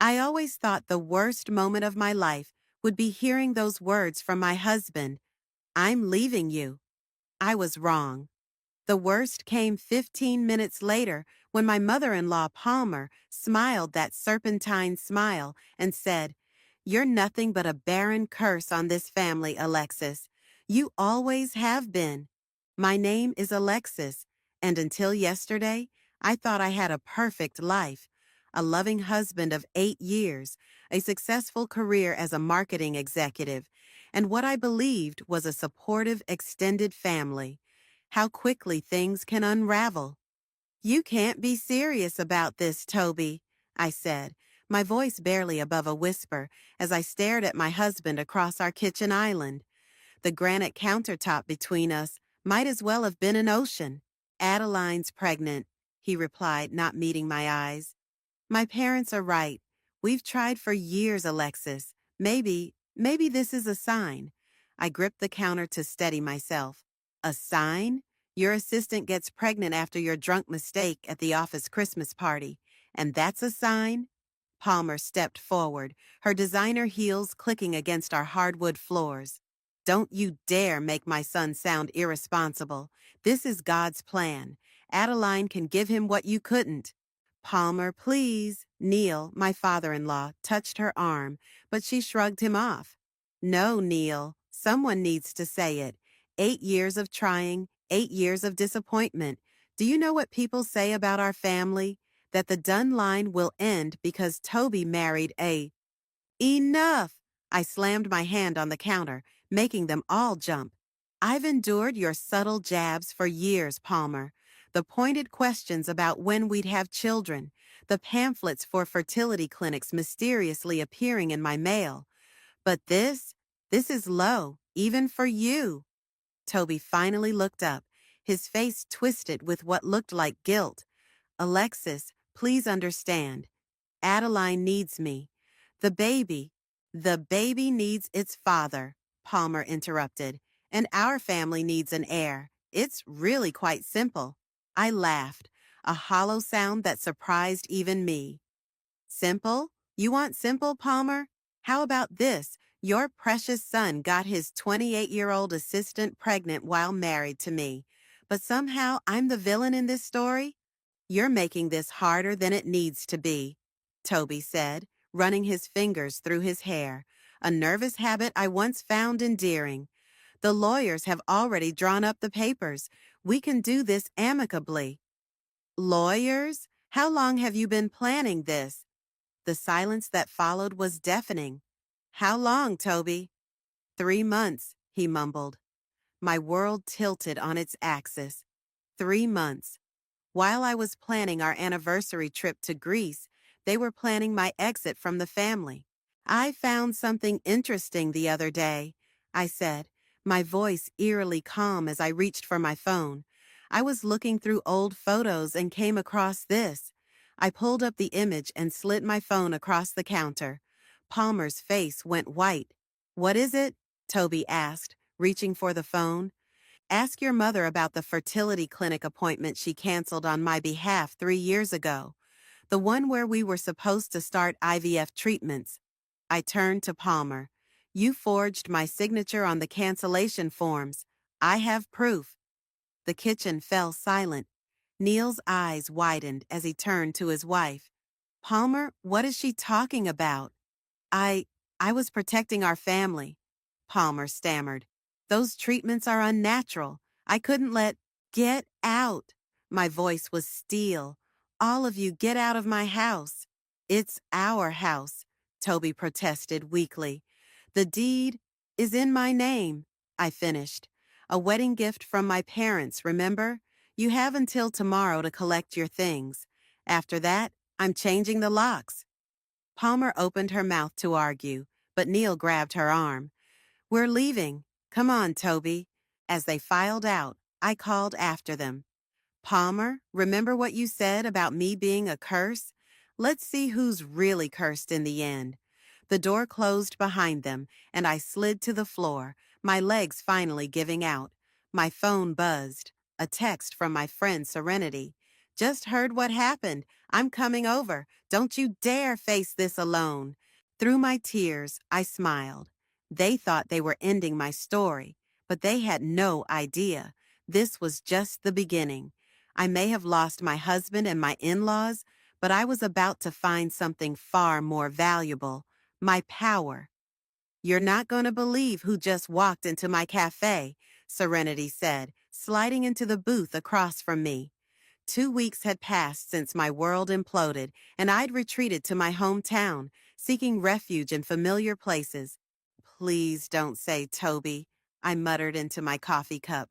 I always thought the worst moment of my life would be hearing those words from my husband, "I'm leaving you." I was wrong. The worst came 15 minutes later when my mother-in-law Palmer smiled that serpentine smile and said, "You're nothing but a barren curse on this family, Alexis. You always have been." My name is Alexis, and until yesterday, I thought I had a perfect life. A loving husband of 8 years, a successful career as a marketing executive, and what I believed was a supportive extended family. How quickly things can unravel. "You can't be serious about this, Toby," I said, my voice barely above a whisper as I stared at my husband across our kitchen island. The granite countertop between us might as well have been an ocean. "Adeline's pregnant," he replied, not meeting my eyes. "My parents are right. We've tried for years, Alexis. Maybe this is a sign." I gripped the counter to steady myself. "A sign? Your assistant gets pregnant after your drunk mistake at the office Christmas party. And that's a sign?" Palmer stepped forward, her designer heels clicking against our hardwood floors. "Don't you dare make my son sound irresponsible. This is God's plan. Adeline can give him what you couldn't." "Palmer, please." Neil, my father-in-law, touched her arm, but she shrugged him off. "No, Neil. Someone needs to say it. 8 years of trying, 8 years of disappointment. Do you know what people say about our family? That the done line will end because Toby married a—" "Enough!" I slammed my hand on the counter, making them all jump. "I've endured your subtle jabs for years, Palmer. The pointed questions about when we'd have children, the pamphlets for fertility clinics mysteriously appearing in my mail. But this is low, even for you." Toby finally looked up, his face twisted with what looked like guilt. "Alexis, please understand. Adeline needs me. The baby, the baby needs its father," Palmer interrupted, "and our family needs an heir. It's really quite simple." I laughed, a hollow sound that surprised even me. "Simple? You want simple, Palmer? How about this? Your precious son got his 28-year-old assistant pregnant while married to me. But somehow I'm the villain in this story? You're making this harder than it needs to be," Toby said, running his fingers through his hair, a nervous habit I once found endearing. "The lawyers have already drawn up the papers. We can do this amicably." "Lawyers? How long have you been planning this?" The silence that followed was deafening. "How long, Toby?" "3 months," he mumbled. My world tilted on its axis. 3 months. While I was planning our anniversary trip to Greece, they were planning my exit from the family. "I found something interesting the other day," I said, my voice eerily calm as I reached for my phone. I was looking through old photos and came across this. I pulled up the image and slid my phone across the counter. Palmer's face went white. "What is it?" Toby asked, reaching for the phone. "Ask your mother about the fertility clinic appointment she canceled on my behalf 3 years ago. The one where we were supposed to start IVF treatments." I turned to Palmer. "You forged my signature on the cancellation forms. I have proof." The kitchen fell silent. Neil's eyes widened as he turned to his wife. "Palmer, what is she talking about?" I, I was protecting our family," Palmer stammered. "Those treatments are unnatural. I couldn't let—" "Get out!" My voice was steel. "All of you get out of my house." "It's our house," Toby protested weakly. "The deed is in my name," I finished. "A wedding gift from my parents, remember? You have until tomorrow to collect your things. After that, I'm changing the locks." Palmer opened her mouth to argue, but Neil grabbed her arm. "We're leaving. Come on, Toby." As they filed out, I called after them. "Palmer, remember what you said about me being a curse? Let's see who's really cursed in the end." The door closed behind them, and I slid to the floor, my legs finally giving out. My phone buzzed. A text from my friend Serenity. Just heard what happened. I'm coming over. Don't you dare face this alone. Through my tears, I smiled. They thought they were ending my story, but they had no idea. This was just the beginning. I may have lost my husband and my in-laws, but I was about to find something far more valuable, my power. You're not going to believe who just walked into my cafe, Serenity said, sliding into the booth across from me. 2 weeks had passed since my world imploded, and I'd retreated to my hometown, seeking refuge in familiar places. Please don't say Toby, I muttered into my coffee cup.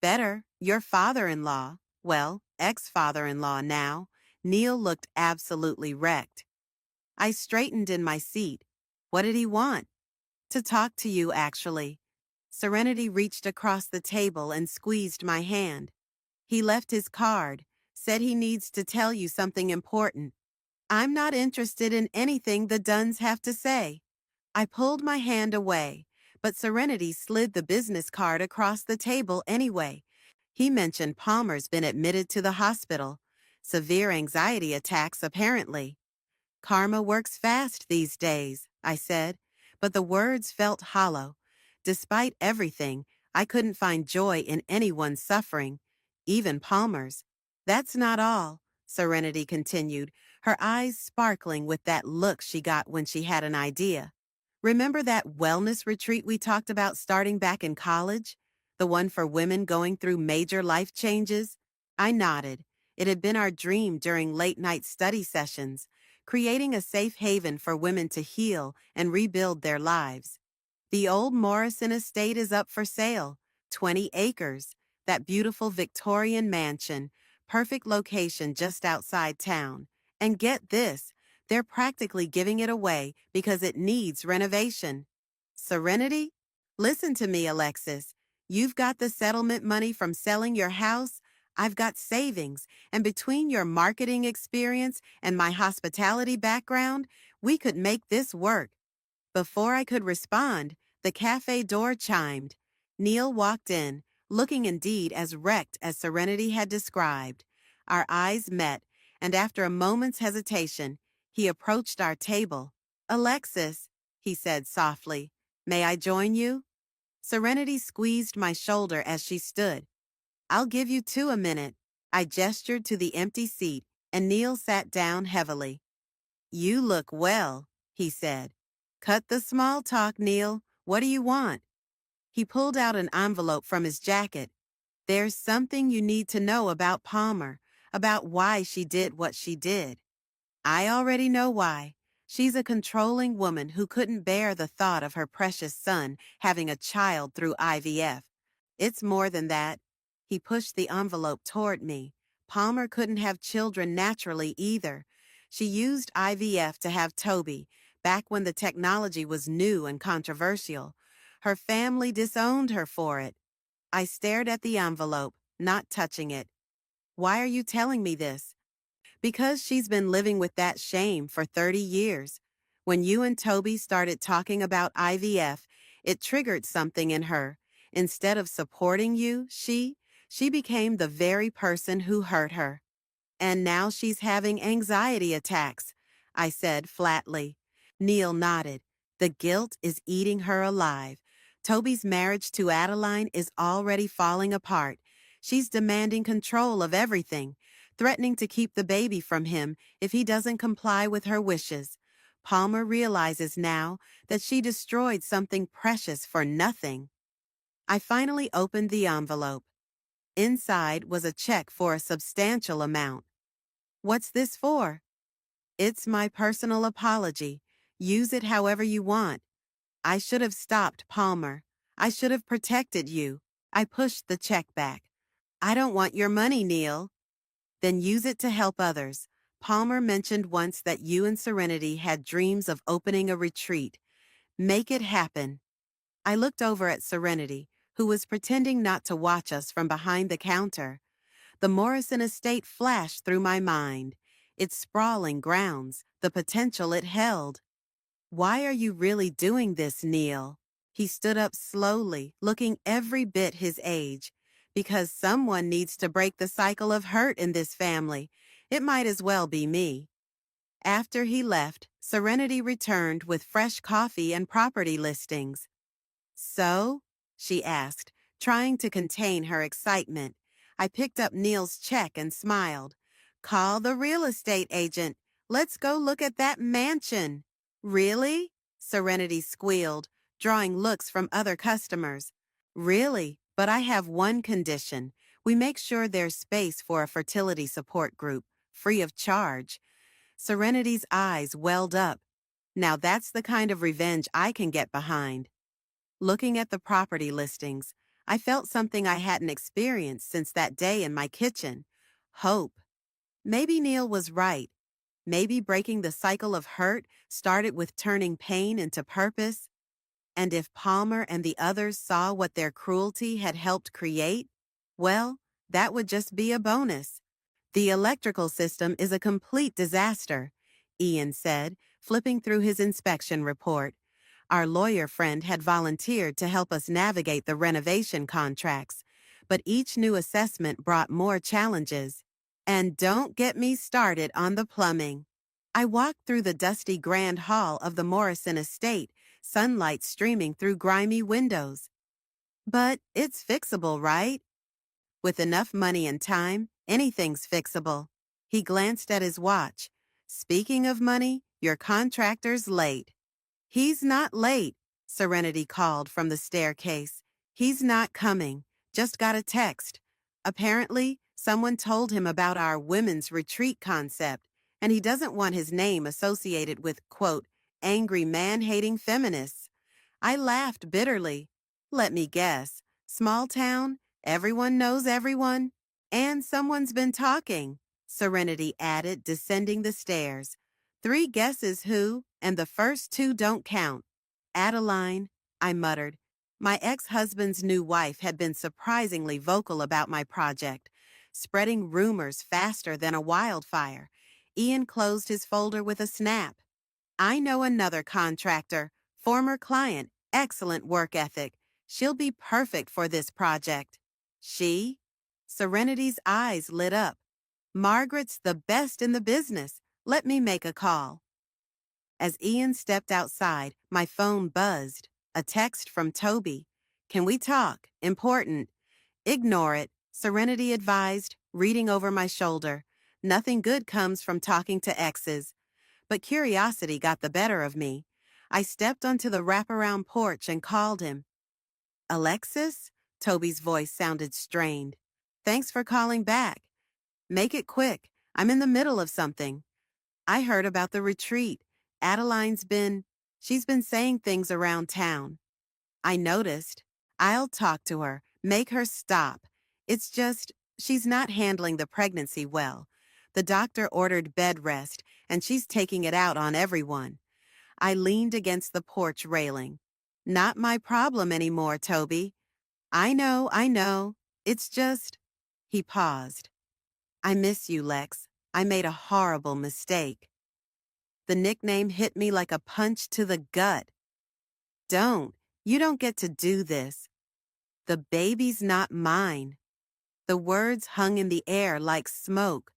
Better, your father-in-law. Well, ex-father-in-law now. Neil looked absolutely wrecked. I straightened in my seat. What did he want? To talk to you, actually. Serenity reached across the table and squeezed my hand. He left his card, said he needs to tell you something important. I'm not interested in anything the Dunns have to say. I pulled my hand away, but Serenity slid the business card across the table anyway. He mentioned Palmer's been admitted to the hospital. Severe anxiety attacks, apparently. Karma works fast these days, I said, but the words felt hollow. Despite everything, I couldn't find joy in anyone's suffering, even Palmer's. That's not all, Serenity continued, her eyes sparkling with that look she got when she had an idea. Remember that wellness retreat we talked about starting back in college? The one for women going through major life changes? I nodded. It had been our dream during late-night study sessions, creating a safe haven for women to heal and rebuild their lives. The old Morrison estate is up for sale, 20 acres, that beautiful Victorian mansion, perfect location just outside town. And get this, they're practically giving it away because it needs renovation. Serenity? Listen to me, Alexis. You've got the settlement money from selling your house. I've got savings, and between your marketing experience and my hospitality background, we could make this work. Before I could respond, the cafe door chimed. Neil walked in, looking indeed as wrecked as Serenity had described. Our eyes met, and after a moment's hesitation, he approached our table. Alexis, he said softly, may I join you? Serenity squeezed my shoulder as she stood. I'll give you two a minute. I gestured to the empty seat, and Neil sat down heavily. You look well, he said. Cut the small talk, Neil. What do you want? He pulled out an envelope from his jacket. There's something you need to know about Palmer, about why she did what she did. I already know why. She's a controlling woman who couldn't bear the thought of her precious son having a child through IVF. It's more than that. He pushed the envelope toward me. Palmer couldn't have children naturally either. She used IVF to have Toby, back when the technology was new and controversial. Her family disowned her for it. I stared at the envelope, not touching it. Why are you telling me this? Because she's been living with that shame for 30 years. When you and Toby started talking about IVF, it triggered something in her. Instead of supporting you, she became the very person who hurt her. And now she's having anxiety attacks, I said flatly. Neil nodded. The guilt is eating her alive. Toby's marriage to Adeline is already falling apart. She's demanding control of everything, threatening to keep the baby from him if he doesn't comply with her wishes. Palmer realizes now that she destroyed something precious for nothing. I finally opened the envelope. Inside was a check for a substantial amount. What's this for? It's my personal apology. Use it however you want. I should have stopped Palmer. I should have protected you. I pushed the check back. I don't want your money, Neil. Then use it to help others. Palmer mentioned once that you and Serenity had dreams of opening a retreat. Make it happen. I looked over at Serenity, who was pretending not to watch us from behind the counter. The Morrison estate flashed through my mind. Its sprawling grounds, the potential it held. Why are you really doing this, Neil? He stood up slowly, looking every bit his age. Because someone needs to break the cycle of hurt in this family. It might as well be me. After he left, Serenity returned with fresh coffee and property listings. So? She asked, trying to contain her excitement. I picked up Neil's check and smiled. Call the real estate agent. Let's go look at that mansion. Really? Serenity squealed, drawing looks from other customers. Really, but I have one condition. We make sure there's space for a fertility support group, free of charge. Serenity's eyes welled up. Now that's the kind of revenge I can get behind. Looking at the property listings, I felt something I hadn't experienced since that day in my kitchen. Hope. Maybe Neil was right. Maybe breaking the cycle of hurt started with turning pain into purpose. And if Palmer and the others saw what their cruelty had helped create, well, that would just be a bonus. The electrical system is a complete disaster, Ian said, flipping through his inspection report. Our lawyer friend had volunteered to help us navigate the renovation contracts, but each new assessment brought more challenges. And don't get me started on the plumbing. I walked through the dusty grand hall of the Morrison estate, sunlight streaming through grimy windows. But it's fixable, right? With enough money and time, anything's fixable. He glanced at his watch. Speaking of money, your contractor's late. He's not late, Serenity called from the staircase. He's not coming. Just got a text. Apparently, someone told him about our women's retreat concept, and he doesn't want his name associated with, quote, angry man-hating feminists. I laughed bitterly. Let me guess. Small town, everyone knows everyone, and someone's been talking, Serenity added, descending the stairs. 3 guesses who, and the first 2 don't count. Adeline, I muttered. My ex-husband's new wife had been surprisingly vocal about my project, spreading rumors faster than a wildfire. Ian closed his folder with a snap. I know another contractor, former client, excellent work ethic. She'll be perfect for this project. She? Serenity's eyes lit up. Margaret's the best in the business. Let me make a call. As Ian stepped outside, my phone buzzed. A text from Toby. Can we talk? Important. Ignore it, Serenity advised, reading over my shoulder. Nothing good comes from talking to exes. But curiosity got the better of me. I stepped onto the wraparound porch and called him. Alexis? Toby's voice sounded strained. Thanks for calling back. Make it quick. I'm in the middle of something. I heard about the retreat. She's been saying things around town. I noticed. I'll talk to her, make her stop. It's just, she's not handling the pregnancy well. The doctor ordered bed rest, and she's taking it out on everyone. I leaned against the porch railing. Not my problem anymore, Toby. I know. It's just... He paused. I miss you, Lex. I made a horrible mistake. The nickname hit me like a punch to the gut. You don't get to do this. The baby's not mine. The words hung in the air like smoke.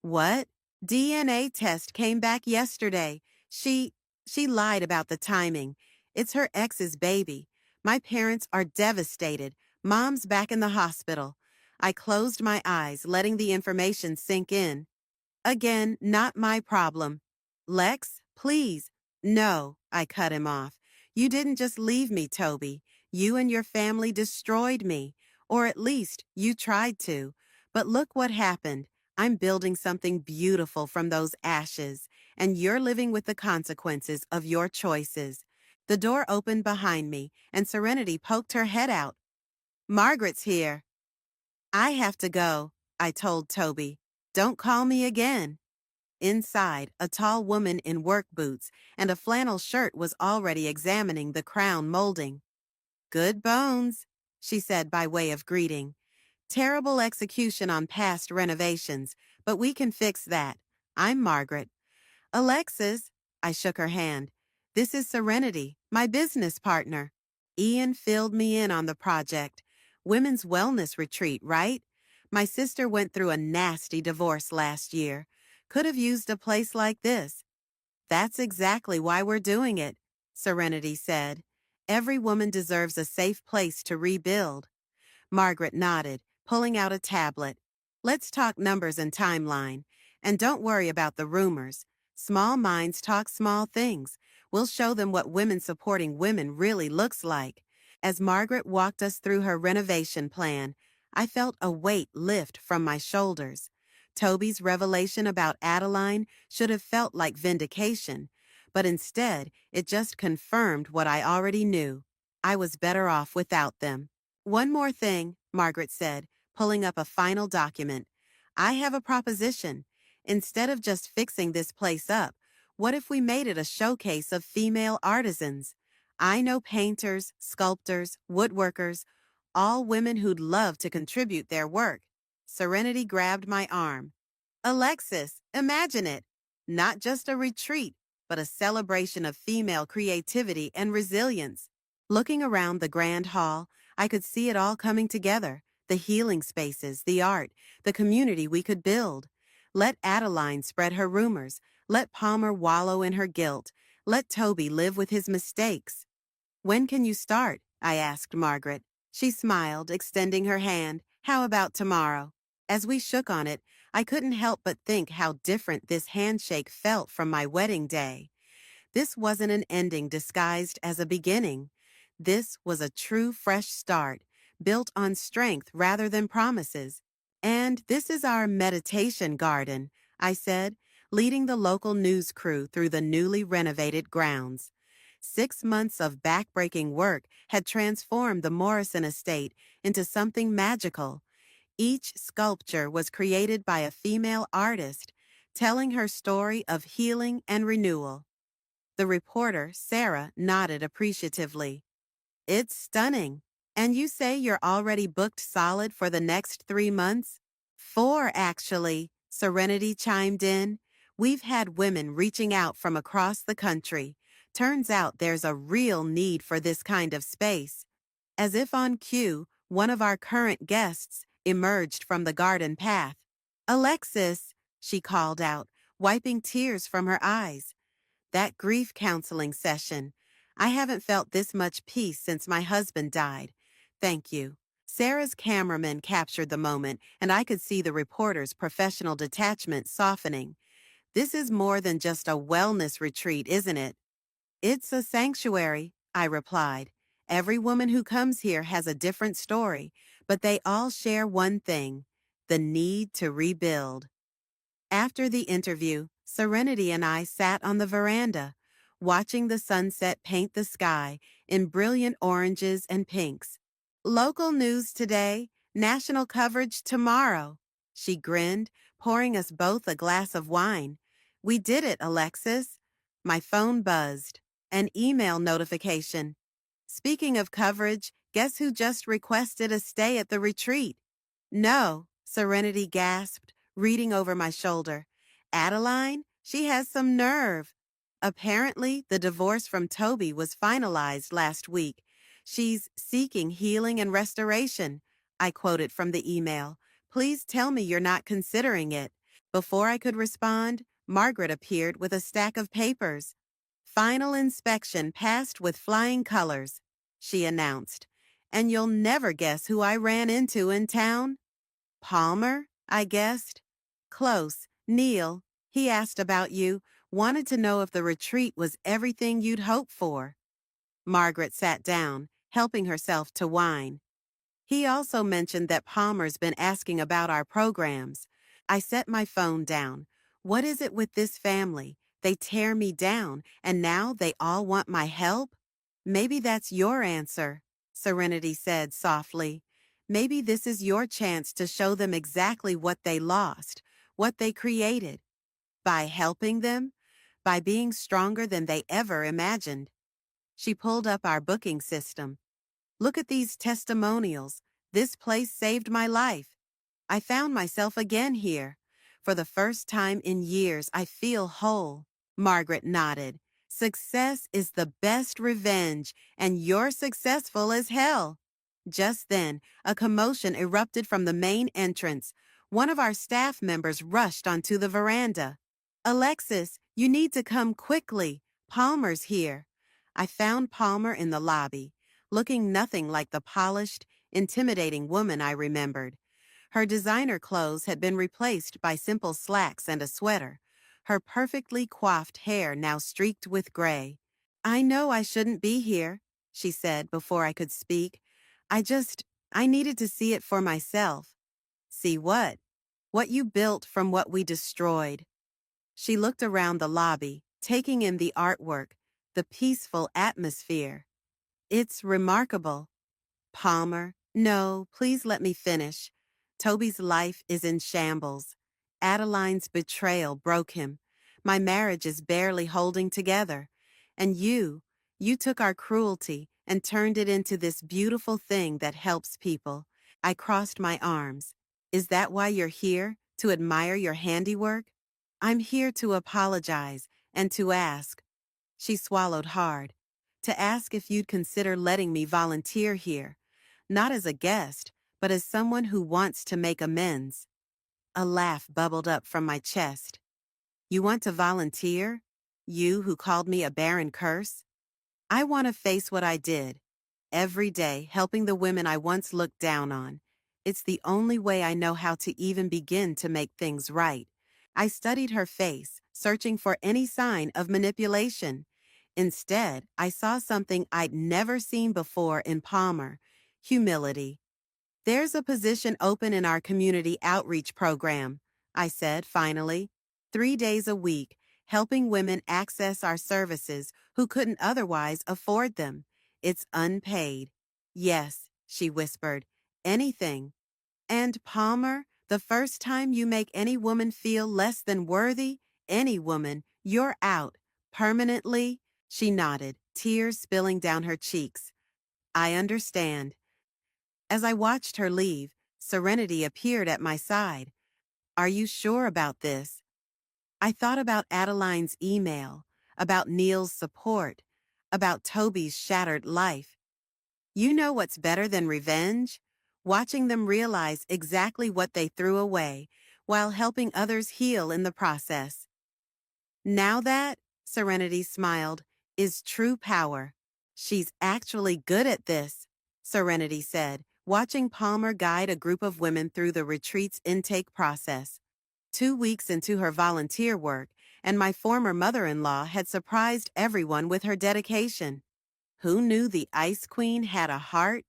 What? DNA test came back yesterday. She lied about the timing. It's her ex's baby. My parents are devastated. Mom's back in the hospital. I closed my eyes, letting the information sink in. Again, not my problem. Lex, please. No, I cut him off. You didn't just leave me, Toby. You and your family destroyed me. Or at least, you tried to. But look what happened. I'm building something beautiful from those ashes, and you're living with the consequences of your choices. The door opened behind me, and Serenity poked her head out. Margaret's here. I have to go, I told Toby. Don't call me again. Inside, a tall woman in work boots and a flannel shirt was already examining the crown molding. Good bones, she said by way of greeting. Terrible execution on past renovations, but we can fix that. I'm Margaret. Alexis, I shook her hand. This is Serenity, my business partner. Ian filled me in on the project. Women's wellness retreat, right? My sister went through a nasty divorce last year. Could have used a place like this. That's exactly why we're doing it, Serenity said. Every woman deserves a safe place to rebuild. Margaret nodded, pulling out a tablet. Let's talk numbers and timeline. And don't worry about the rumors. Small minds talk small things. We'll show them what women supporting women really looks like. As Margaret walked us through her renovation plan, I felt a weight lift from my shoulders. Toby's revelation about Adeline should have felt like vindication, but instead it just confirmed what I already knew. I was better off without them. One more thing, Margaret said, pulling up a final document. I have a proposition. Instead of just fixing this place up, what if we made it a showcase of female artisans? I know painters, sculptors, woodworkers, all women who'd love to contribute their work. Serenity grabbed my arm. Alexis, imagine it. Not just a retreat, but a celebration of female creativity and resilience. Looking around the grand hall, I could see it all coming together. The healing spaces, the art, the community we could build. Let Adeline spread her rumors. Let Palmer wallow in her guilt. Let Toby live with his mistakes. When can you start? I asked Margaret. She smiled, extending her hand. How about tomorrow? As we shook on it, I couldn't help but think how different this handshake felt from my wedding day. This wasn't an ending disguised as a beginning. This was a true fresh start, built on strength rather than promises. And this is our meditation garden, I said, leading the local news crew through the newly renovated grounds. 6 months of backbreaking work had transformed the Morrison estate into something magical. Each sculpture was created by a female artist, telling her story of healing and renewal. The reporter, Sarah, nodded appreciatively. It's stunning. And you say you're already booked solid for the next 3 months? 4, actually, Serenity chimed in. We've had women reaching out from across the country. Turns out there's a real need for this kind of space. As if on cue, one of our current guests emerged from the garden path. Alexis, she called out, wiping tears from her eyes. That grief counseling session. I haven't felt this much peace since my husband died. Thank you. Sarah's cameraman captured the moment, and I could see the reporter's professional detachment softening. This is more than just a wellness retreat, isn't it? It's a sanctuary, I replied. Every woman who comes here has a different story, but they all share one thing: the need to rebuild. After the interview, Serenity and I sat on the veranda, watching the sunset paint the sky in brilliant oranges and pinks. Local news today, national coverage tomorrow. She grinned, pouring us both a glass of wine. We did it, Alexis. My phone buzzed. An email notification. Speaking of coverage, guess who just requested a stay at the retreat? No, Serenity gasped, reading over my shoulder. Adeline? She has some nerve. Apparently, the divorce from Toby was finalized last week. She's seeking healing and restoration. I quoted from the email. Please tell me you're not considering it. Before I could respond, Margaret appeared with a stack of papers. Final inspection passed with flying colors, she announced. And you'll never guess who I ran into in town? Palmer, I guessed. Close. Neil. He asked about you, wanted to know if the retreat was everything you'd hoped for. Margaret sat down, helping herself to wine. He also mentioned that Palmer's been asking about our programs. I set my phone down. What is it with this family? They tear me down, and now they all want my help? Maybe that's your answer, Serenity said softly. Maybe this is your chance to show them exactly what they lost, what they created. By helping them, by being stronger than they ever imagined. She pulled up our booking system. Look at these testimonials. This place saved my life. I found myself again here. For the first time in years, I feel whole. Margaret nodded. Success is the best revenge, and you're successful as hell. Just then, a commotion erupted from the main entrance. One of our staff members rushed onto the veranda. Alexis, you need to come quickly. Palmer's here. I found Palmer in the lobby, looking nothing like the polished, intimidating woman I remembered. Her designer clothes had been replaced by simple slacks and a sweater, her perfectly coiffed hair now streaked with gray. I know I shouldn't be here, she said before I could speak. I just, I needed to see it for myself. See what? What you built from what we destroyed. She looked around the lobby, taking in the artwork, the peaceful atmosphere. It's remarkable. Palmer, no, please let me finish. Toby's life is in shambles. Adeline's betrayal broke him. My marriage is barely holding together. And you took our cruelty and turned it into this beautiful thing that helps people. I crossed my arms. Is that why you're here? To admire your handiwork? I'm here to apologize and to ask. She swallowed hard. To ask if you'd consider letting me volunteer here. Not as a guest, but as someone who wants to make amends. A laugh bubbled up from my chest. You want to volunteer? You who called me a barren curse? I want to face what I did. Every day, helping the women I once looked down on. It's the only way I know how to even begin to make things right. I studied her face, searching for any sign of manipulation. Instead, I saw something I'd never seen before in Palmer: humility. There's a position open in our community outreach program, I said finally. 3 days a week, helping women access our services who couldn't otherwise afford them. It's unpaid. Yes, she whispered, anything. And Palmer, the first time you make any woman feel less than worthy, any woman, you're out. Permanently? She nodded, tears spilling down her cheeks. I understand. As I watched her leave, Serenity appeared at my side. Are you sure about this? I thought about Adeline's email, about Neil's support, about Toby's shattered life. You know what's better than revenge? Watching them realize exactly what they threw away, while helping others heal in the process. Now that, Serenity smiled, is true power. She's actually good at this, Serenity said, watching Palmer guide a group of women through the retreat's intake process. 2 weeks into her volunteer work, and my former mother-in-law had surprised everyone with her dedication. Who knew the Ice Queen had a heart?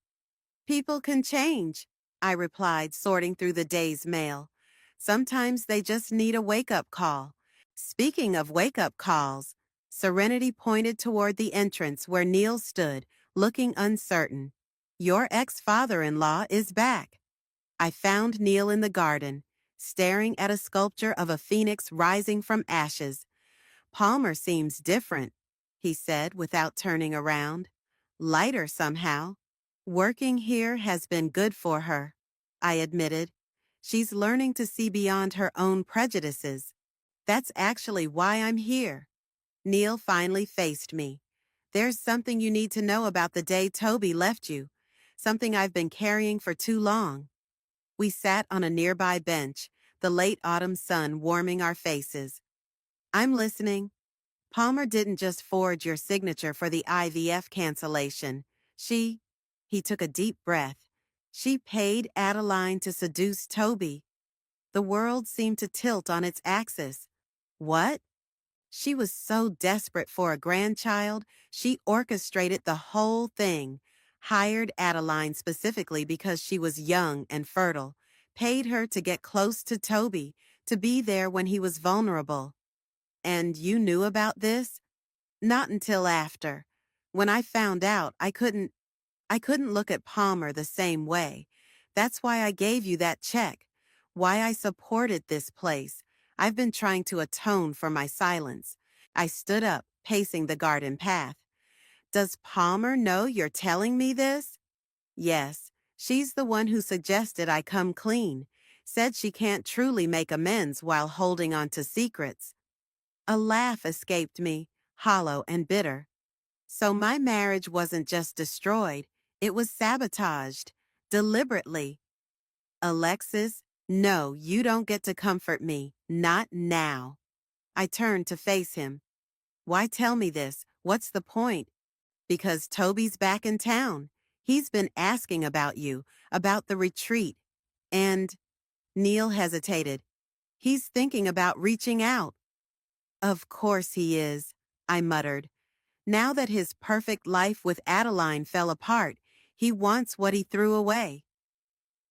People can change, I replied, sorting through the day's mail. Sometimes they just need a wake-up call. Speaking of wake-up calls, Serenity pointed toward the entrance where Neil stood, looking uncertain. Your ex-father-in-law is back. I found Neil in the garden, staring at a sculpture of a phoenix rising from ashes. Palmer seems different, he said without turning around. Lighter somehow. Working here has been good for her, I admitted. She's learning to see beyond her own prejudices. That's actually why I'm here. Neil finally faced me. There's something you need to know about the day Toby left you, something I've been carrying for too long. We sat on a nearby bench, the late autumn sun warming our faces. I'm listening. Palmer didn't just forge your signature for the IVF cancellation. He took a deep breath. She paid Adeline to seduce Toby. The world seemed to tilt on its axis. What? She was so desperate for a grandchild, she orchestrated the whole thing. Hired Adeline specifically because she was young and fertile. Paid her to get close to Toby, to be there when he was vulnerable. And you knew about this? Not until after. When I found out, I couldn't look at Palmer the same way. That's why I gave you that check. Why I supported this place. I've been trying to atone for my silence. I stood up, pacing the garden path. Does Palmer know you're telling me this? Yes, she's the one who suggested I come clean. Said she can't truly make amends while holding on to secrets. A laugh escaped me, hollow and bitter. So my marriage wasn't just destroyed, It was sabotaged. Deliberately. Alexis, no, you don't get to comfort me. Not now. I turned to face him. Why tell me this? What's the point? Because Toby's back in town. He's been asking about you, about the retreat. And Neil hesitated. He's thinking about reaching out. Of course he is, I muttered. Now that his perfect life with Adeline fell apart, he wants what he threw away.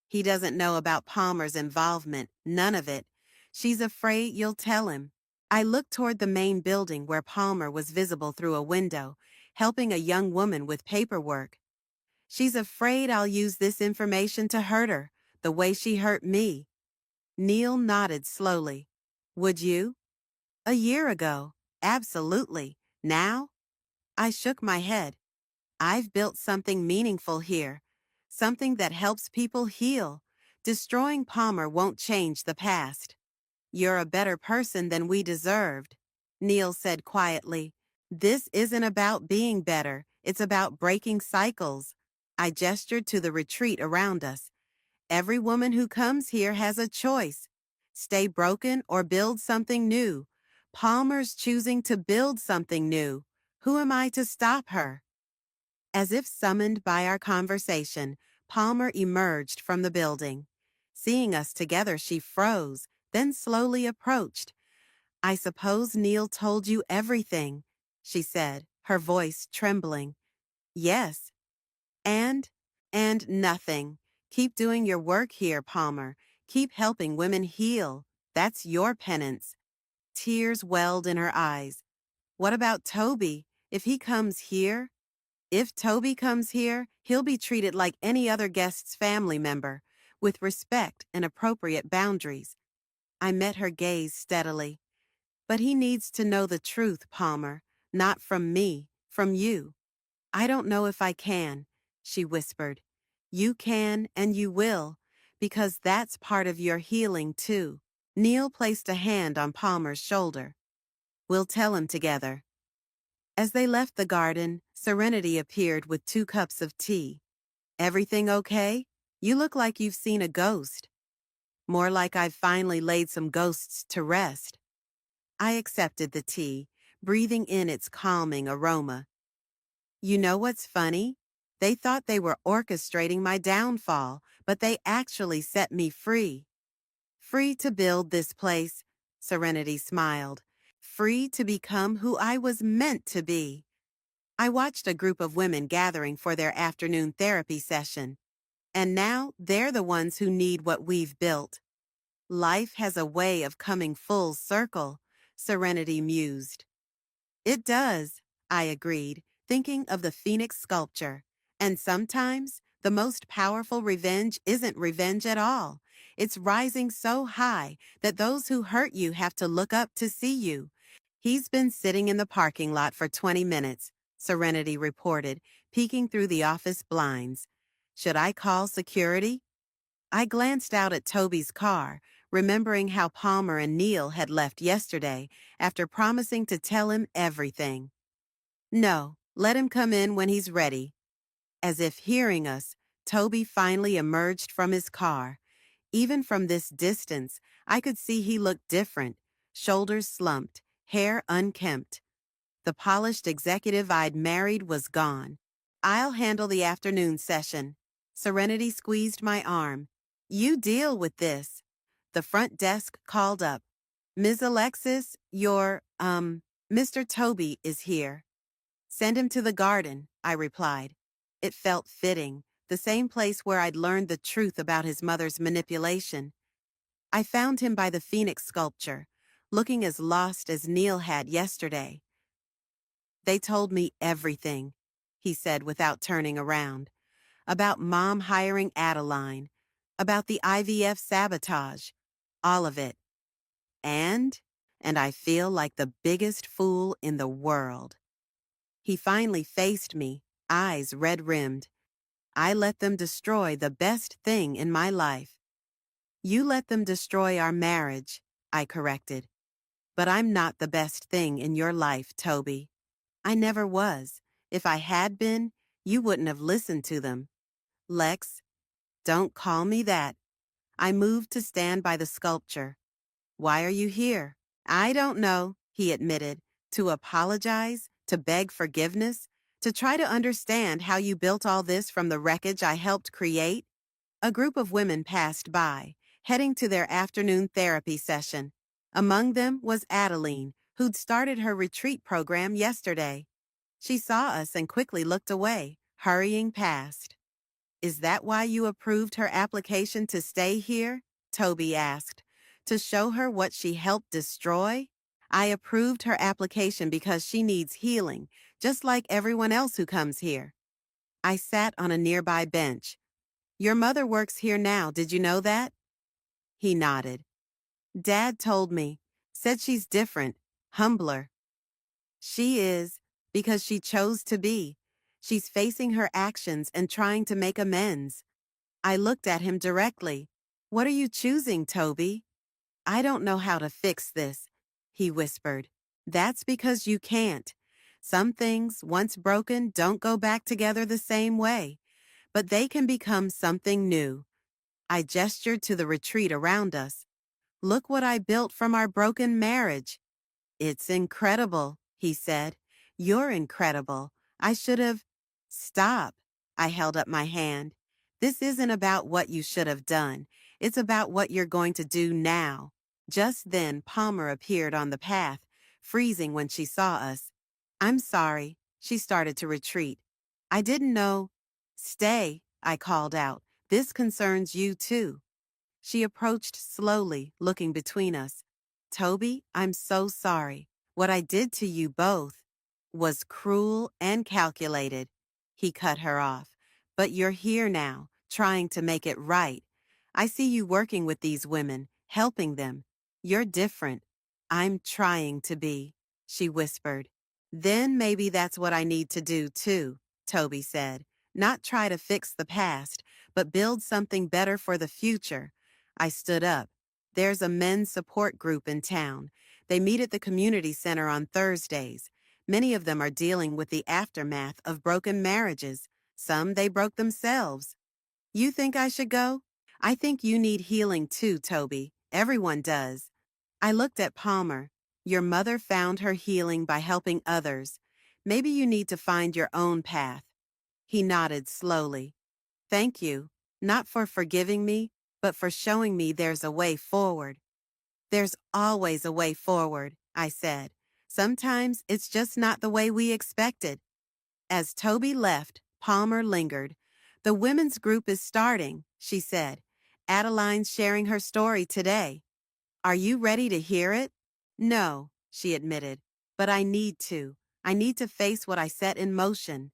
He doesn't know about Palmer's involvement, none of it. She's afraid you'll tell him. I looked toward the main building where Palmer was visible through a window, helping a young woman with paperwork. She's afraid I'll use this information to hurt her, the way she hurt me. Neil nodded slowly. Would you? A year ago. Absolutely. Now? I shook my head. I've built something meaningful here. Something that helps people heal. Destroying Palmer won't change the past. You're a better person than we deserved, Neil said quietly. This isn't about being better. It's about breaking cycles. I gestured to the retreat around us. Every woman who comes here has a choice. Stay broken or build something new. Palmer's choosing to build something new. Who am I to stop her? As if summoned by our conversation, Palmer emerged from the building. Seeing us together, she froze, then slowly approached. I suppose Neil told you everything, she said, her voice trembling. Yes. And? And nothing. Keep doing your work here, Palmer. Keep helping women heal. That's your penance. Tears welled in her eyes. What about Toby? If he comes here? If Toby comes here, he'll be treated like any other guest's family member, with respect and appropriate boundaries. I met her gaze steadily. But he needs to know the truth, Palmer, not from me, from you. I don't know if I can, she whispered. You can and you will, because that's part of your healing too. Neil placed a hand on Palmer's shoulder. We'll tell him together. As they left the garden, Serenity appeared with 2 cups of tea. Everything okay? You look like you've seen a ghost. More like I've finally laid some ghosts to rest. I accepted the tea, breathing in its calming aroma. You know what's funny? They thought they were orchestrating my downfall, but they actually set me free. Free to build this place, Serenity smiled. Free to become who I was meant to be. I watched a group of women gathering for their afternoon therapy session. And now they're the ones who need what we've built. Life has a way of coming full circle, Serenity mused. It does, I agreed, thinking of the phoenix sculpture. And sometimes, the most powerful revenge isn't revenge at all. It's rising so high that those who hurt you have to look up to see you. He's been sitting in the parking lot for 20 minutes, Serenity reported, peeking through the office blinds. Should I call security? I glanced out at Toby's car, remembering how Palmer and Neil had left yesterday after promising to tell him everything. No, let him come in when he's ready. As if hearing us, Toby finally emerged from his car. Even from this distance, I could see he looked different, shoulders slumped, hair unkempt. The polished executive I'd married was gone. I'll handle the afternoon session. Serenity squeezed my arm. You deal with this. The front desk called up. Ms. Alexis, Mr. Toby is here. Send him to the garden, I replied. It felt fitting, the same place where I'd learned the truth about his mother's manipulation. I found him by the phoenix sculpture, looking as lost as Neil had yesterday. They told me everything, he said without turning around. About Mom hiring Adeline, about the IVF sabotage, all of it. And I feel like the biggest fool in the world. He finally faced me, eyes red-rimmed. I let them destroy the best thing in my life. You let them destroy our marriage, I corrected. But I'm not the best thing in your life, Toby. I never was. If I had been, You wouldn't have listened to them. Lex, don't call me that. I moved to stand by the sculpture. Why are you here? I don't know, he admitted. To apologize? To beg forgiveness? To try to understand how you built all this from the wreckage I helped create? A group of women passed by, heading to their afternoon therapy session. Among them was Adeline, who'd started her retreat program yesterday. She saw us and quickly looked away, hurrying past. Is that why you approved her application to stay here? Toby asked. To show her what she helped destroy? I approved her application because she needs healing, just like everyone else who comes here. I sat on a nearby bench. Your mother works here now, did you know that? He nodded. Dad told me. Said she's different, humbler. She is, because she chose to be. She's facing her actions and trying to make amends. I looked at him directly. What are you choosing, Toby? I don't know how to fix this, he whispered. That's because you can't. Some things, once broken, don't go back together the same way, but they can become something new. I gestured to the retreat around us. Look what I built from our broken marriage. It's incredible, he said. You're incredible. I should have. Stop. I held up my hand. This isn't about what you should have done. It's about what you're going to do now. Just then, Palmer appeared on the path, freezing when she saw us. I'm sorry. She started to retreat. I didn't know. Stay, I called out. This concerns you too. She approached slowly, looking between us. Toby, I'm so sorry. What I did to you both was cruel and calculated. He cut her off. But you're here now, trying to make it right. I see you working with these women, helping them. You're different. I'm trying to be, she whispered. Then maybe that's what I need to do too, Toby said. Not try to fix the past, but build something better for the future. I stood up. There's a men's support group in town. They meet at the community center on Thursdays. Many of them are dealing with the aftermath of broken marriages. Some they broke themselves. You think I should go? I think you need healing too, Toby. Everyone does. I looked at Palmer. Your mother found her healing by helping others. Maybe you need to find your own path. He nodded slowly. Thank you, not for forgiving me, but for showing me there's a way forward. There's always a way forward, I said. Sometimes it's just not the way we expected. As Toby left, Palmer lingered. The women's group is starting, she said. Adeline's sharing her story today. Are you ready to hear it? No, she admitted, but I need to. I need to face what I set in motion.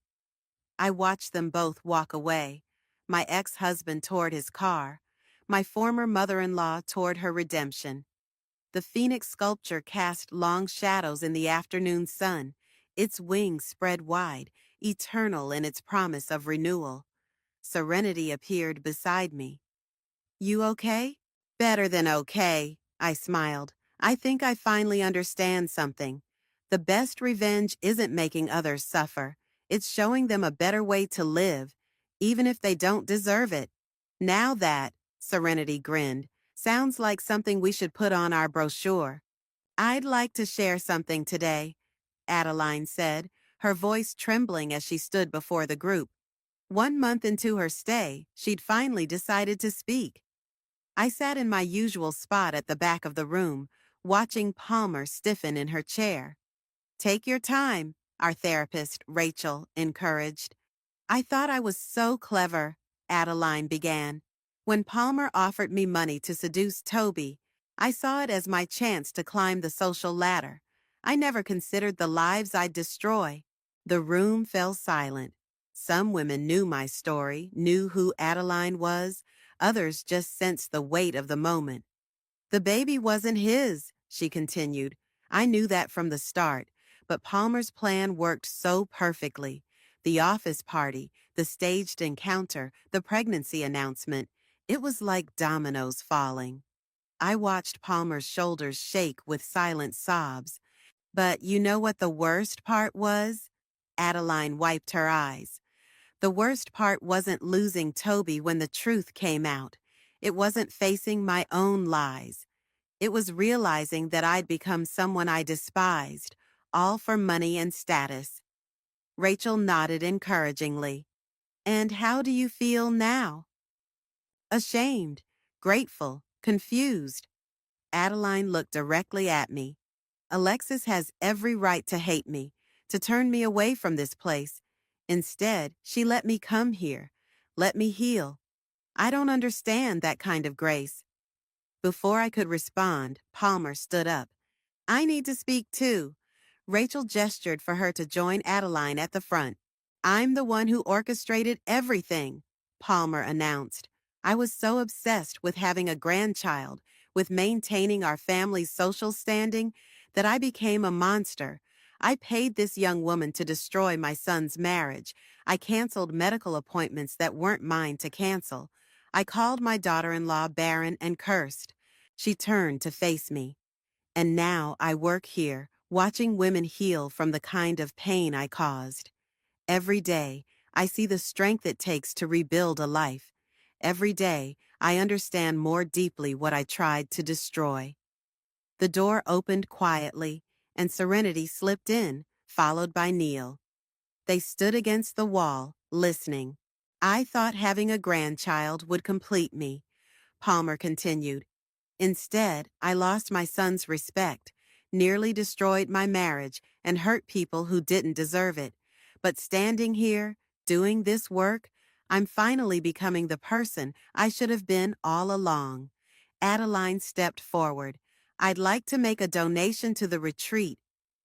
I watched them both walk away. My ex-husband toward his car. My former mother-in-law toward her redemption. The phoenix sculpture cast long shadows in the afternoon sun, its wings spread wide, eternal in its promise of renewal. Serenity appeared beside me. You okay? Better than okay, I smiled. I think I finally understand something. The best revenge isn't making others suffer. It's showing them a better way to live, even if they don't deserve it. Now that, Serenity grinned, sounds like something we should put on our brochure. I'd like to share something today, Adeline said, her voice trembling as she stood before the group. 1 month into her stay, she'd finally decided to speak. I sat in my usual spot at the back of the room, watching Palmer stiffen in her chair. Take your time, our therapist, Rachel, encouraged. I thought I was so clever, Adeline began. When Palmer offered me money to seduce Toby, I saw it as my chance to climb the social ladder. I never considered the lives I'd destroy. The room fell silent. Some women knew my story, knew who Adeline was. Others just sensed the weight of the moment. The baby wasn't his, she continued. I knew that from the start, but Palmer's plan worked so perfectly. The office party, the staged encounter, the pregnancy announcement. It was like dominoes falling. I watched Palmer's shoulders shake with silent sobs. But you know what the worst part was? Adeline wiped her eyes. The worst part wasn't losing Toby when the truth came out. It wasn't facing my own lies. It was realizing that I'd become someone I despised, all for money and status. Rachel nodded encouragingly. And how do you feel now? Ashamed, grateful, confused. Adeline looked directly at me. Alexis has every right to hate me, to turn me away from this place. Instead, she let me come here, let me heal. I don't understand that kind of grace. Before I could respond, Palmer stood up. I need to speak too. Rachel gestured for her to join Adeline at the front. I'm the one who orchestrated everything, Palmer announced. I was so obsessed with having a grandchild, with maintaining our family's social standing, that I became a monster. I paid this young woman to destroy my son's marriage. I canceled medical appointments that weren't mine to cancel. I called my daughter-in-law Barren and cursed. She turned to face me. And now I work here, watching women heal from the kind of pain I caused. Every day, I see the strength it takes to rebuild a life. Every day, I understand more deeply what I tried to destroy. The door opened quietly, and Serenity slipped in, followed by Neil. They stood against the wall, listening. I thought having a grandchild would complete me, Palmer continued. Instead, I lost my son's respect, nearly destroyed my marriage, and hurt people who didn't deserve it. But standing here, doing this work, I'm finally becoming the person I should have been all along. Adeline stepped forward. I'd like to make a donation to the retreat,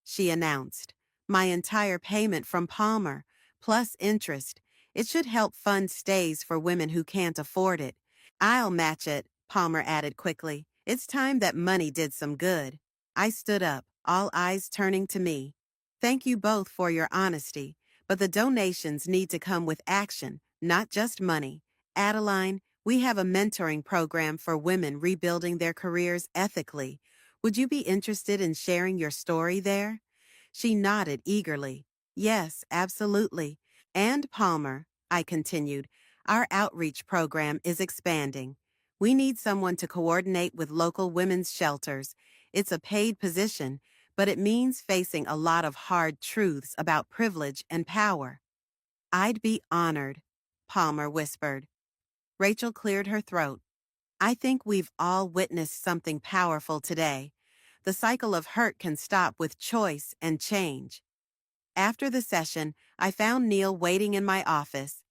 she announced. My entire payment from Palmer, plus interest. It should help fund stays for women who can't afford it. I'll match it, Palmer added quickly. It's time that money did some good. I stood up, all eyes turning to me. Thank you both for your honesty, but the donations need to come with action, not just money. Adeline, we have a mentoring program for women rebuilding their careers ethically. Would you be interested in sharing your story there? She nodded eagerly. Yes, absolutely. And Palmer, I continued, our outreach program is expanding. We need someone to coordinate with local women's shelters. It's a paid position, but it means facing a lot of hard truths about privilege and power. I'd be honored, Palmer whispered. Rachel cleared her throat. I think we've all witnessed something powerful today. The cycle of hurt can stop with choice and change. After the session, I found Neil waiting in my office.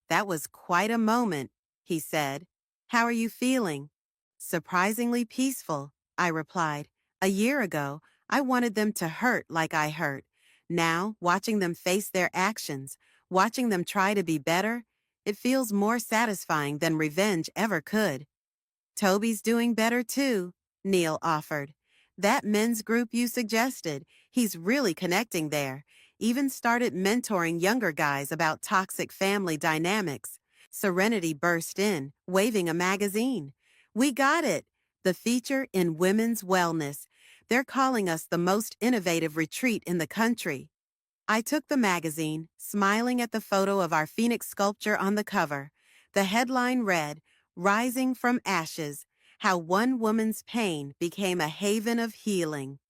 That was quite a moment, he said. How are you feeling? Surprisingly peaceful, I replied. A year ago, I wanted them to hurt like I hurt. Now, watching them face their actions, watching them try to be better, it feels more satisfying than revenge ever could. Toby's doing better too, Neil offered. That men's group you suggested, he's really connecting there. Even started mentoring younger guys about toxic family dynamics. Serenity burst in, waving a magazine. We got it! The feature in women's wellness. They're calling us the most innovative retreat in the country. I took the magazine, smiling at the photo of our phoenix sculpture on the cover. The headline read, Rising from Ashes, How One Woman's Pain Became a Haven of Healing.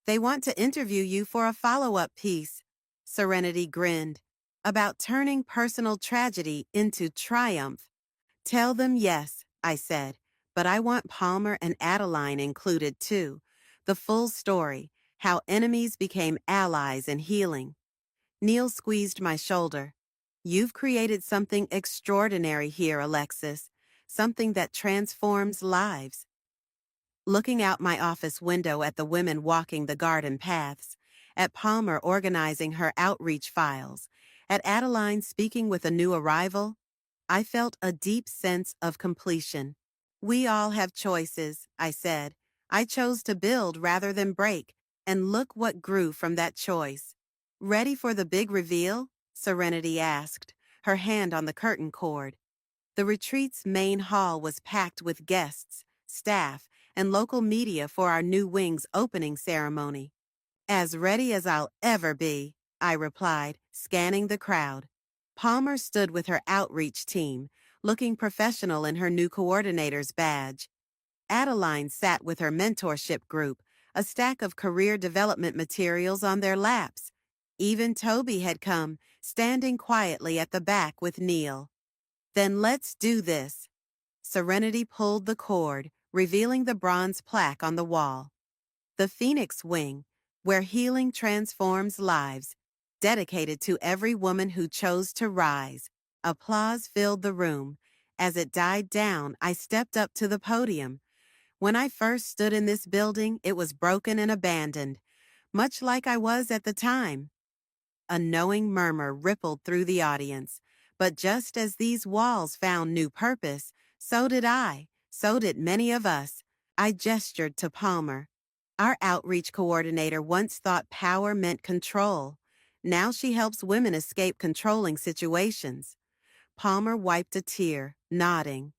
They want to interview you for a follow-up piece, Serenity grinned, about turning personal tragedy into triumph. Tell them yes, I said, but I want Palmer and Adeline included too. The full story, how enemies became allies in healing. Neil squeezed my shoulder. You've created something extraordinary here, Alexis, something that transforms lives. Looking out my office window at the women walking the garden paths, at Palmer organizing her outreach files, at Adeline speaking with a new arrival, I felt a deep sense of completion. We all have choices, I said. I chose to build rather than break, and look what grew from that choice. Ready for the big reveal? Serenity asked, her hand on the curtain cord. The retreat's main hall was packed with guests, staff, and local media for our new wing's opening ceremony. As ready as I'll ever be, I replied, scanning the crowd. Palmer stood with her outreach team, looking professional in her new coordinator's badge. Adeline sat with her mentorship group, a stack of career development materials on their laps. Even Toby had come, standing quietly at the back with Neil. Then let's do this. Serenity pulled the cord, revealing the bronze plaque on the wall. The Phoenix Wing, where healing transforms lives, dedicated to every woman who chose to rise. Applause filled the room. As it died down, I stepped up to the podium. When I first stood in this building, it was broken and abandoned, much like I was at the time. A knowing murmur rippled through the audience. But just as these walls found new purpose, so did I. So did many of us. I gestured to Palmer. Our outreach coordinator once thought power meant control. Now she helps women escape controlling situations. Palmer wiped a tear, nodding.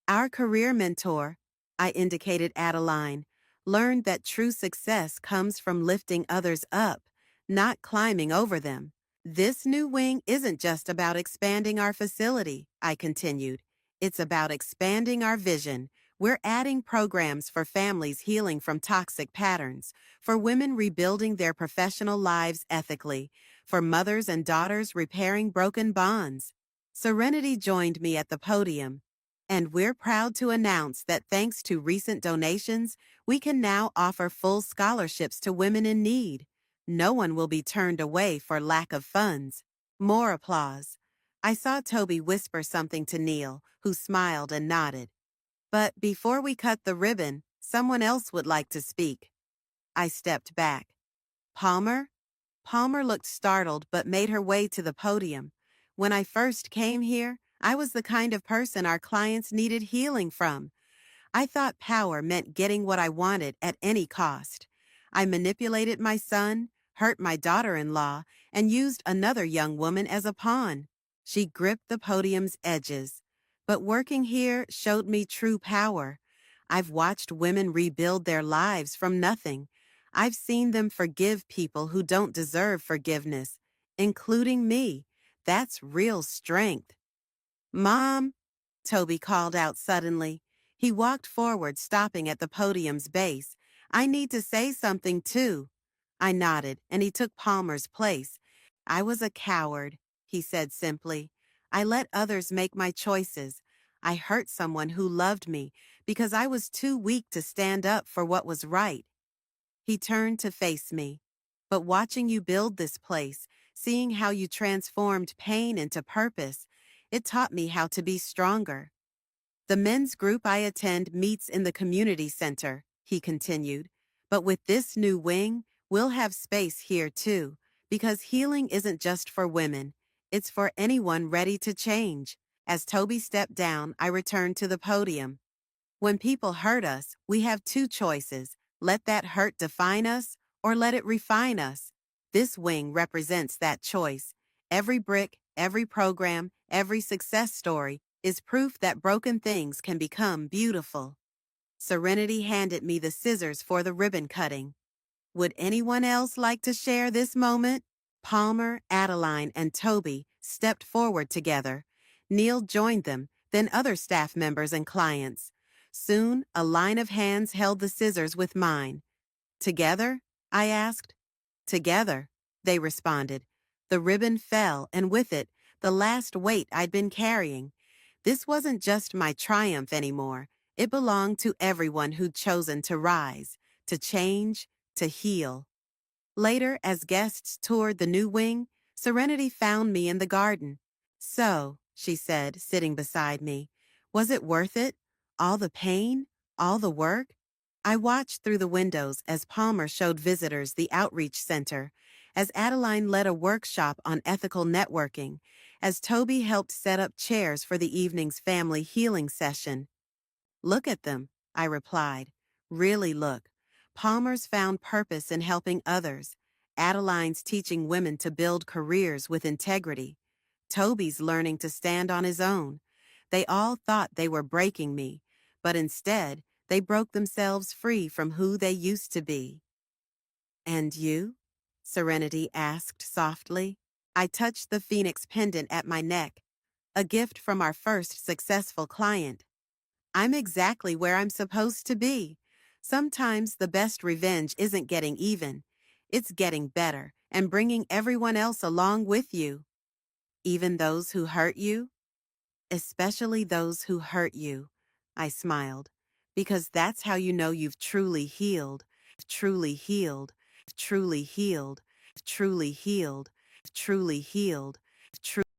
Our career mentor, I indicated Adeline, learned that true success comes from lifting others up, not climbing over them. This new wing isn't just about expanding our facility, I continued. It's about expanding our vision. We're adding programs for families healing from toxic patterns, for women rebuilding their professional lives ethically, for mothers and daughters repairing broken bonds. Serenity joined me at the podium. And we're proud to announce that thanks to recent donations, we can now offer full scholarships to women in need. No one will be turned away for lack of funds. More applause. I saw Toby whisper something to Neil, who smiled and nodded. But before we cut the ribbon, someone else would like to speak. I stepped back. Palmer? Palmer looked startled but made her way to the podium. When I first came here, I was the kind of person our clients needed healing from. I thought power meant getting what I wanted at any cost. I manipulated my son, hurt my daughter-in-law, and used another young woman as a pawn. She gripped the podium's edges. But working here showed me true power. I've watched women rebuild their lives from nothing. I've seen them forgive people who don't deserve forgiveness, including me. That's real strength. Mom, Toby called out suddenly. He walked forward, stopping at the podium's base. I need to say something, too. I nodded, and he took Palmer's place. I was a coward, he said simply. I let others make my choices. I hurt someone who loved me because I was too weak to stand up for what was right. He turned to face me. But watching you build this place, seeing how you transformed pain into purpose, it taught me how to be stronger. The men's group I attend meets in the community center, he continued. But with this new wing, we'll have space here too, because healing isn't just for women. It's for anyone ready to change. As Toby stepped down, I returned to the podium. When people hurt us, we have two choices. Let that hurt define us, or let it refine us. This wing represents that choice. Every brick, every program, every success story is proof that broken things can become beautiful. Serenity handed me the scissors for the ribbon cutting. Would anyone else like to share this moment? Palmer, Adeline, and Toby stepped forward together. Neil joined them, then other staff members and clients. Soon, a line of hands held the scissors with mine. Together? I asked. Together, they responded. The ribbon fell, and with it, the last weight I'd been carrying. This wasn't just my triumph anymore. It belonged to everyone who'd chosen to rise, to change, to heal. Later, as guests toured the new wing, Serenity found me in the garden. So, she said, sitting beside me, was it worth it? All the pain? All the work? I watched through the windows as Palmer showed visitors the outreach center, as Adeline led a workshop on ethical networking, as Toby helped set up chairs for the evening's family healing session. Look at them, I replied. Really look. Palmer's found purpose in helping others. Adeline's teaching women to build careers with integrity. Toby's learning to stand on his own. They all thought they were breaking me, but instead, they broke themselves free from who they used to be. And you? Serenity asked softly. I touched the phoenix pendant at my neck, a gift from our first successful client. I'm exactly where I'm supposed to be. Sometimes the best revenge isn't getting even. It's getting better and bringing everyone else along with you. Even those who hurt you? Especially those who hurt you, I smiled, because that's how you know you've truly healed, truly healed, truly healed, truly healed, truly healed, truly